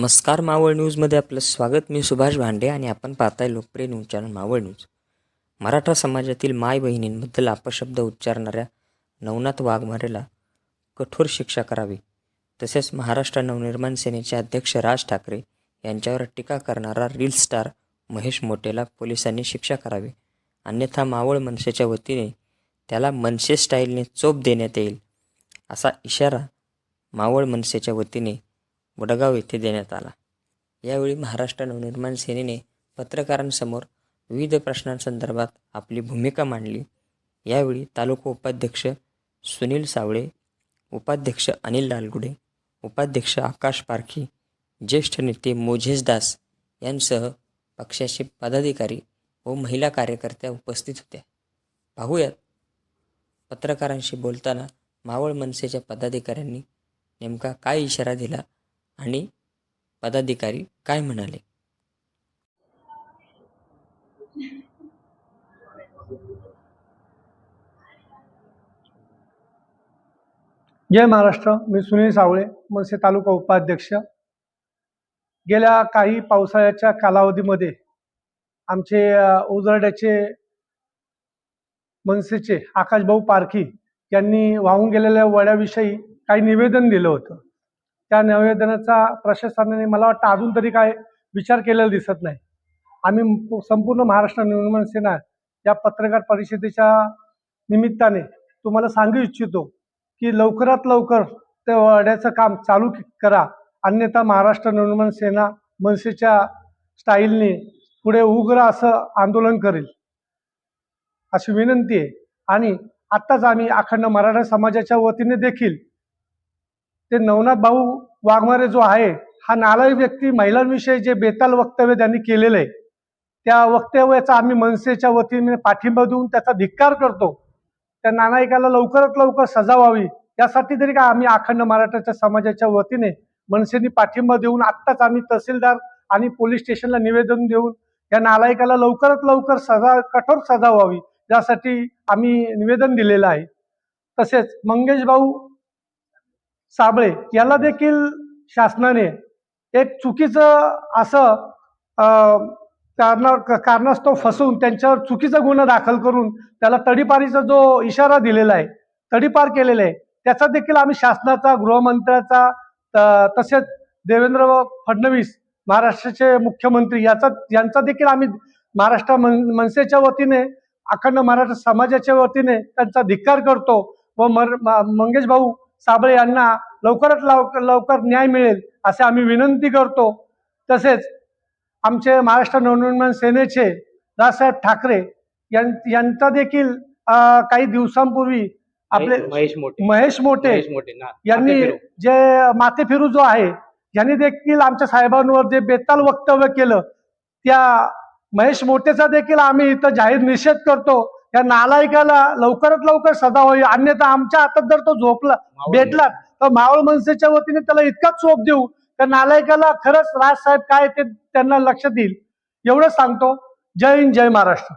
नमस्कार, मावळ न्यूजमध्ये आपलं स्वागत. मी सुभाष भांडे आणि आपण पाहताय लोकप्रिय news channel Maval news. Maratha समाजातील माय बहिणींबद्दल अपशब्द उच्चारणाऱ्या नवनाथ वाघमारेला कठोर शिक्षा करावी, तसेच महाराष्ट्र नवनिर्माण सेनेचे अध्यक्ष राज ठाकरे यांच्यावर टीका करणारा रील स्टार महेश मोटेला पोलिसांनी शिक्षा करावी, अन्यथा मावळ मनसेच्या वतीने त्याला मनसे स्टाईलने चोप देण्यात येईल, असा इशारा मावळ मनसेच्या वतीने वडगाव येथे देण्यात आला. यावेळी महाराष्ट्र नवनिर्माण सेनेने पत्रकारांसमोर विविध प्रश्नांसंदर्भात आपली भूमिका मांडली. यावेळी तालुका उपाध्यक्ष सुनील सावळे, उपाध्यक्ष अनिल लालगुडे, उपाध्यक्ष आकाश पारखी, ज्येष्ठ नेते मोझेस दास यांसह पक्षाचे पदाधिकारी व महिला कार्यकर्त्या उपस्थित होत्या. पाहूयात पत्रकारांशी बोलताना मावळ मनसेच्या पदाधिकाऱ्यांनी नेमका काय इशारा दिला आणि पदाधिकारी काय म्हणाले. जय महाराष्ट्र. मी सुनील सावळे, मनसे तालुका उपाध्यक्ष. गेल्या काही पावसाळ्याच्या कालावधीमध्ये आमचे उजरड्याचे मनसेचे आकाशभाऊ पारखी यांनी वाहून गेलेल्या वड्याविषयी काही निवेदन दिलं होतं. त्या निवेदनाचा प्रशासनाने मला वाटतं अजून तरी काय विचार केलेला दिसत नाही. आम्ही संपूर्ण महाराष्ट्र नवनिर्माण सेना या पत्रकार परिषदेच्या निमित्ताने तुम्हाला सांगू इच्छितो की लवकरात लवकर त्या वड्याचं काम चालू करा, अन्यथा महाराष्ट्र नवनिर्माण सेना मनसेच्या स्टाईलने पुढे उग्र असं आंदोलन करेल अशी विनंती आहे. आणि आत्ताच आम्ही अखंड मराठा समाजाच्या वतीने देखील ते नवनाथ भाऊ वाघमारे जो आहे हा नालायक व्यक्ती महिलांविषयी जे बेताल वक्तव्य त्यांनी केलेलं आहे, त्या वक्तव्याचा आम्ही मनसेच्या वतीने पाठिंबा देऊन त्याचा धिक्कार करतो. त्या नालायकाला लवकरात लवकर सजा व्हावी यासाठी तरी का आम्ही अखंड मराठाच्या समाजाच्या वतीने मनसेने पाठिंबा देऊन आत्ताच आम्ही तहसीलदार आणि पोलीस स्टेशनला निवेदन देऊन या नालायकाला लवकरात लवकर कठोर सजा व्हावी यासाठी आम्ही निवेदन दिलेलं आहे. तसेच मंगेश भाऊ साबळे याला देखील शासनाने एक चुकीचं असं कारणास्तव फसवून त्यांच्यावर चुकीचा गुन्हा दाखल करून त्याला तडीपारीचा जो इशारा दिलेला आहे, तडीपार केलेला आहे, त्याचा देखील आम्ही शासनाचा, गृहमंत्र्याचा, तसेच देवेंद्र फडणवीस महाराष्ट्राचे मुख्यमंत्री यांचा देखील आम्ही महाराष्ट्र मनसेच्या वतीने अखंड मराठा समाजाच्या वतीने त्यांचा धिक्कार करतो व मंगेश भाऊ साबळे यांना लवकरात लवकर न्याय मिळेल असे आम्ही विनंती करतो. तसेच आमचे महाराष्ट्र नवनिर्माण सेनेचे राजसाहेब ठाकरे यांचा देखील काही दिवसांपूर्वी आपले महेश मोटे यांनी जे माथे फिरू जो आहे यांनी देखील आमच्या साहेबांवर जे बेताल वक्तव्य केलं, त्या महेश मोटेचा देखील आम्ही इथं जाहीर निषेध करतो. या नालायकाला लवकरात लवकर सजा व्हावी, अन्यथा आमच्या हातात जर तो भेटला तर मावळ मनसेच्या वतीने त्याला इतका चोप देऊ त्या नालायकाला खरंच राजसाहेब काय ते त्यांना लक्षात येईल. एवढं सांगतो. जय हिंद, जय महाराष्ट्र.